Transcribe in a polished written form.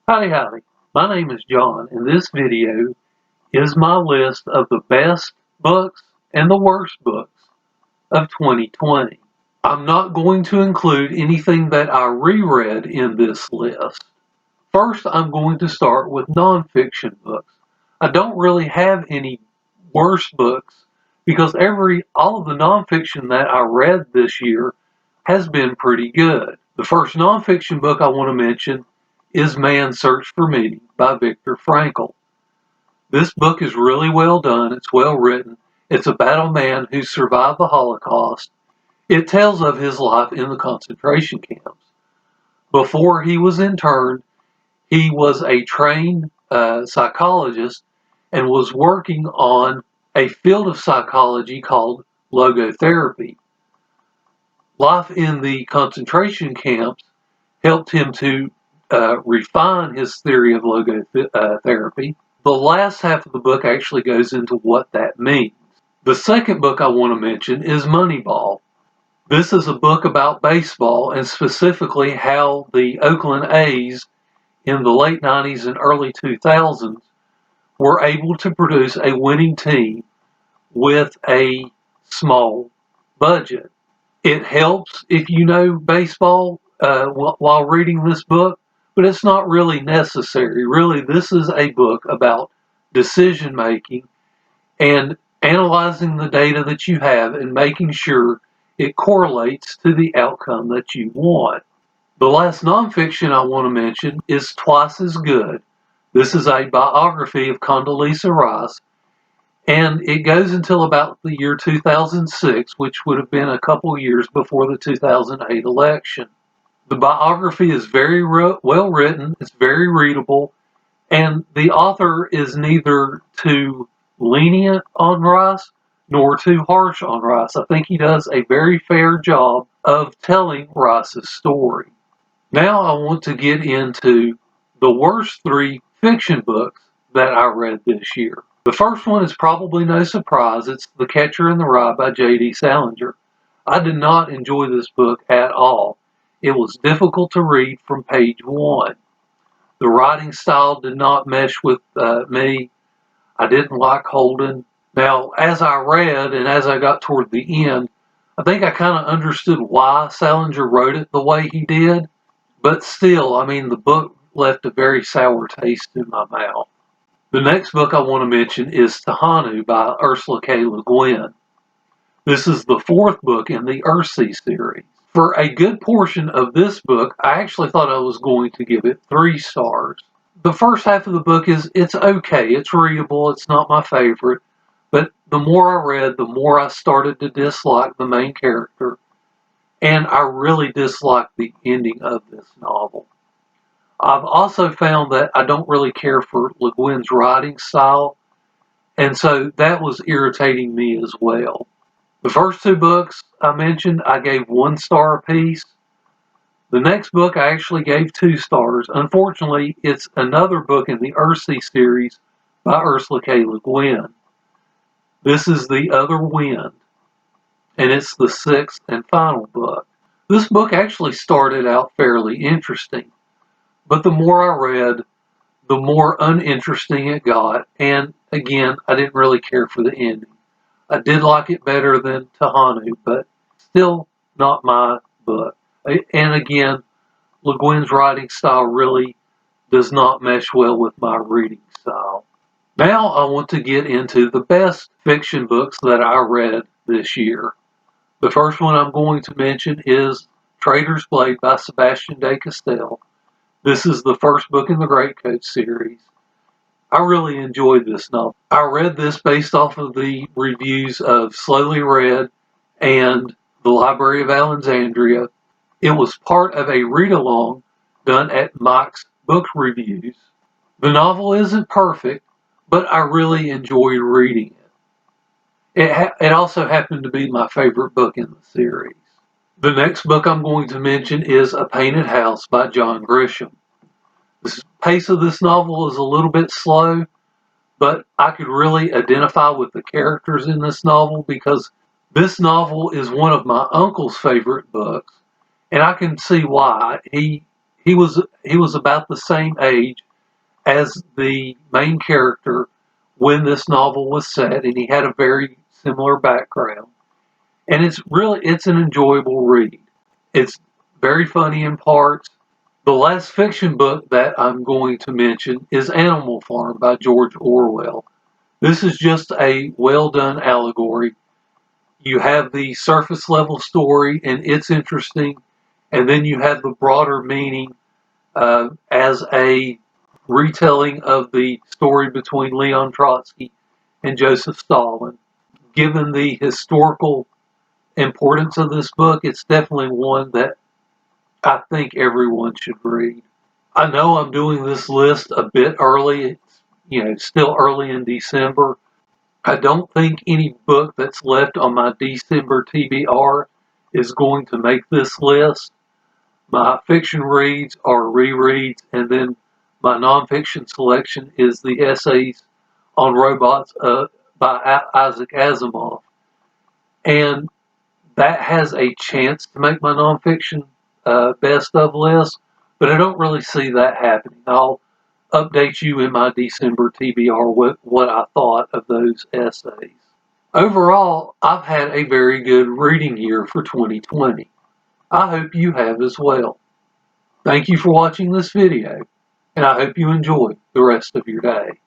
Howdy howdy, my name is John and this video is my list of the best books and the worst books of 2020. I'm not going to include anything that I reread in this list. First, I'm going to start with nonfiction books. I don't really have any worst books because all of the nonfiction that I read this year has been pretty good. The first nonfiction book I want to mention is Man's Search for Meaning by Viktor Frankl. This book is really well done. It's well written. It's about a man who survived the Holocaust. It tells of his life in the concentration camps. Before he was interned, he was a trained psychologist and was working on a field of psychology called logotherapy. Life in the concentration camps helped him to refine his theory of logotherapy. The last half of the book actually goes into what that means. The second book I want to mention is Moneyball. This is a book about baseball and specifically how the Oakland A's in the late 90s and early 2000s were able to produce a winning team with a small budget. It helps if you know baseball while reading this book, but it's not really necessary. Really, this is a book about decision making and analyzing the data that you have and making sure it correlates to the outcome that you want. The last nonfiction I want to mention is Twice as Good. This is a biography of Condoleezza, and it goes until about the year 2006, which would have been a couple years before the 2008 election. The biography is very well written, it's very readable, and the author is neither too lenient on Rice nor too harsh on Rice. I think he does a very fair job of telling Rice's story. Now I want to get into the worst 3 fiction books that I read this year. The first one is probably no surprise. It's The Catcher in the Rye by J.D. Salinger. I did not enjoy this book at all. It was difficult to read from page 1. The writing style did not mesh with me. I didn't like Holden. Now, as I read and as I got toward the end, I think I kind of understood why Salinger wrote it the way he did. But still, I mean, the book left a very sour taste in my mouth. The next book I want to mention is Tehanu by Ursula K. Le Guin. This is the 4th book in the Earthsea series. For a good portion of this book, I actually thought I was going to give it 3 stars. The first half of the book it's okay, it's readable, it's not my favorite, but the more I read, the more I started to dislike the main character, and I really disliked the ending of this novel. I've also found that I don't really care for Le Guin's writing style, and so that was irritating me as well. The first 2 books I mentioned, I gave 1 star apiece. The next book I actually gave 2 stars. Unfortunately, it's another book in the Earthsea series by Ursula K. Le Guin. This is The Other Wind, and it's the 6th and final book. This book actually started out fairly interesting, but the more I read, the more uninteresting it got, and again, I didn't really care for the ending. I did like it better than Tehanu, but still not my book. And again, Le Guin's writing style really does not mesh well with my reading style. Now I want to get into the best fiction books that I read this year. The first one I'm going to mention is Traitor's Blade by Sebastian de Castell. This is the first book in the Greatcoats series. I really enjoyed this novel. I read this based off of the reviews of Slowly Read and the Library of Alexandria. It was part of a read-along done at Mike's Book Reviews. The novel isn't perfect, but I really enjoyed reading it. It also happened to be my favorite book in the series. The next book I'm going to mention is A Painted House by John Grisham. The pace of this novel is a little bit slow, but I could really identify with the characters in this novel because this novel is one of my uncle's favorite books, and I can see why. He he was about the same age as the main character when this novel was set, and he had a very similar background. And it's an enjoyable read. It's very funny in parts. The last fiction book that I'm going to mention is Animal Farm by George Orwell. This is just a well done allegory. You have the surface level story, and it's interesting, and then you have the broader meaning as a retelling of the story between Leon Trotsky and Joseph Stalin. Given the historical importance of this book, it's definitely one that I think everyone should read. I know I'm doing this list a bit early. It's still early in December. I don't think any book that's left on my December TBR is going to make this list. My fiction reads are rereads, and then my nonfiction selection is the essays on robots by Isaac Asimov. And that has a chance to make my nonfiction best of list, but I don't really see that happening. I'll update you in my December TBR what I thought of those essays. Overall, I've had a very good reading year for 2020. I hope you have as well. Thank you for watching this video, and I hope you enjoy the rest of your day.